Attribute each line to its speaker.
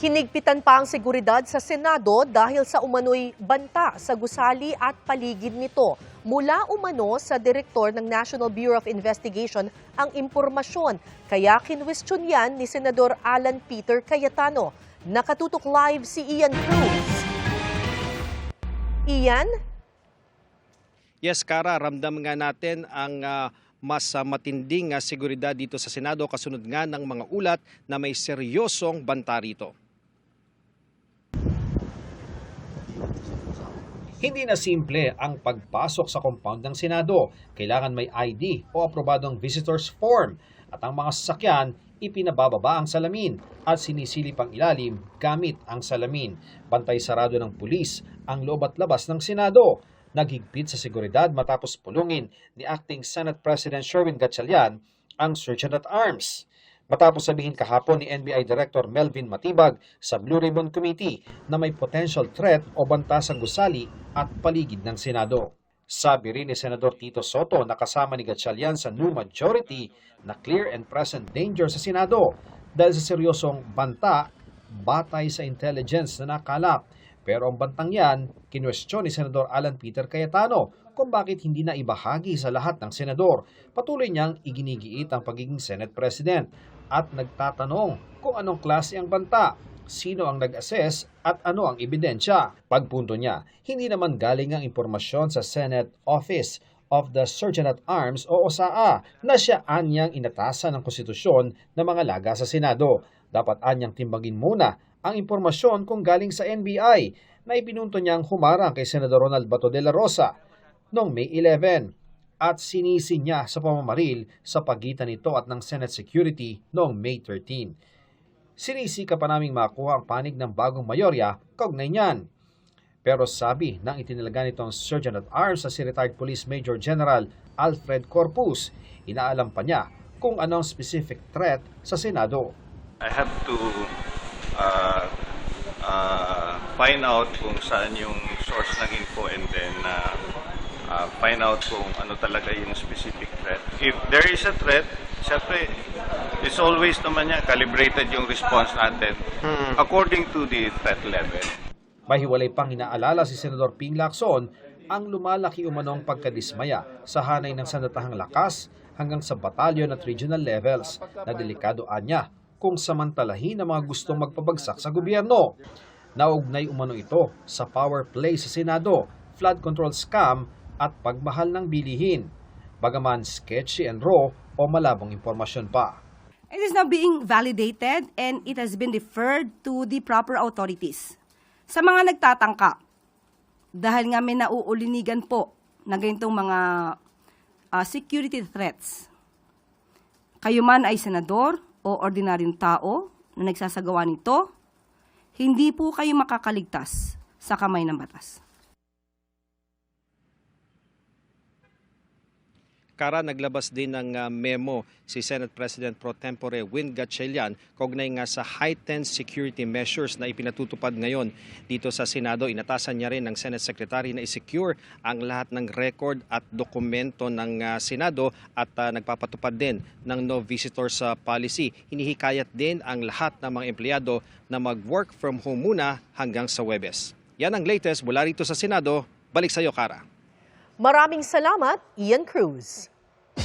Speaker 1: Hinigpitan pa ang seguridad sa Senado dahil sa umano'y banta sa gusali at paligid nito. Mula umano sa direktor ng National Bureau of Investigation ang impormasyon. Kaya kinwestiyon yan ni Senador Alan Peter Cayetano. Nakatutok live si Ian Cruz. Ian?
Speaker 2: Yes, Kara, ramdam nga natin ang mas matinding seguridad dito sa Senado kasunod nga ng mga ulat na may seryosong banta rito.
Speaker 3: Hindi na simple ang pagpasok sa compound ng Senado. Kailangan may ID o aprobadong visitor's form at ang mga sasakyan ipinabababa ang salamin at sinisilip ang ilalim gamit ang salamin. Bantay sarado ng pulis ang loob at labas ng Senado. Naghigpit sa seguridad matapos pulungin ni Acting Senate President Sherwin Gatchalian ang Sergeant at Arms. Matapos sabihin kahapon ni NBI Director Melvin Matibag sa Blue Ribbon Committee na may potential threat o banta sa gusali at paligid ng Senado. Sabi rin ni Senador Tito Soto na kasama ni Gatchalian sa new majority na clear and present danger sa Senado dahil sa seryosong banta batay sa intelligence na nakalap. Pero ang bantang yan, kinwestiyon ni Senador Alan Peter Cayetano kung bakit hindi na ibahagi sa lahat ng senador. Patuloy niyang iginigiit ang pagiging Senate President at nagtatanong kung anong klase ang banta, sino ang nag-assess at ano ang ebidensya. Pagpunto niya, hindi naman galing ang impormasyon sa Senate Office of the Sergeant at Arms o OSAA na siya anyang inatasan ng konstitusyon ng mga laga sa Senado. Dapat anyang timbangin muna ang impormasyon kung galing sa NBI na ipinunto niyang humarang kay Senador Ronald Bato de la Rosa noong May 11 at sinisi niya sa pamamaril sa pagitan nito at ng Senate Security noong May 13. Sinisi ka pa naming makuha ang panig ng bagong mayorya kaugnay niyan. Pero sabi ng itinalaga nitong Sergeant at Arms sa si retired Police Major General Alfred Corpus, inaalam pa niya kung anong specific threat sa Senado.
Speaker 4: I have to find out kung saan yung source ng info and then find out kung ano talaga yung specific threat. If there is a threat, syempre, it's always naman yan, calibrated yung response natin according to the threat level.
Speaker 3: Mahiwalay pang inaalala si Senador Ping Lacson ang lumalaki umanong pagkadismaya sa hanay ng sandatahang lakas hanggang sa batalyon at regional levels na delikadoan niya kung samantalahin ang mga gustong magpabagsak sa gobyerno. Naugnay umano ito sa power play sa Senado, flood control scam at pagmahal ng bilihin, bagaman sketchy and raw o malabong impormasyon pa.
Speaker 5: It is now being validated and it has been referred to the proper authorities. Sa mga nagtatangka, dahil nga may nauulinigan po na ganitong mga security threats, kayo man ay senador o ordinaryong tao na nagsasagawa nito, hindi po kayo makakaligtas sa kamay ng batas.
Speaker 2: Kara, naglabas din ng memo si Senate President Pro Tempore Win Gatchalian kaugnay nga sa heightened security measures na ipinatutupad ngayon dito sa Senado. Inatasan niya rin ng Senate Secretary na i-secure ang lahat ng record at dokumento ng Senado at nagpapatupad din ng no visitors policy. Hinihikayat din ang lahat ng mga empleyado na mag-work from home muna hanggang sa Huwebes. Yan ang latest mula rito sa Senado. Balik sa iyo, Kara.
Speaker 1: Maraming salamat, Ian Cruz.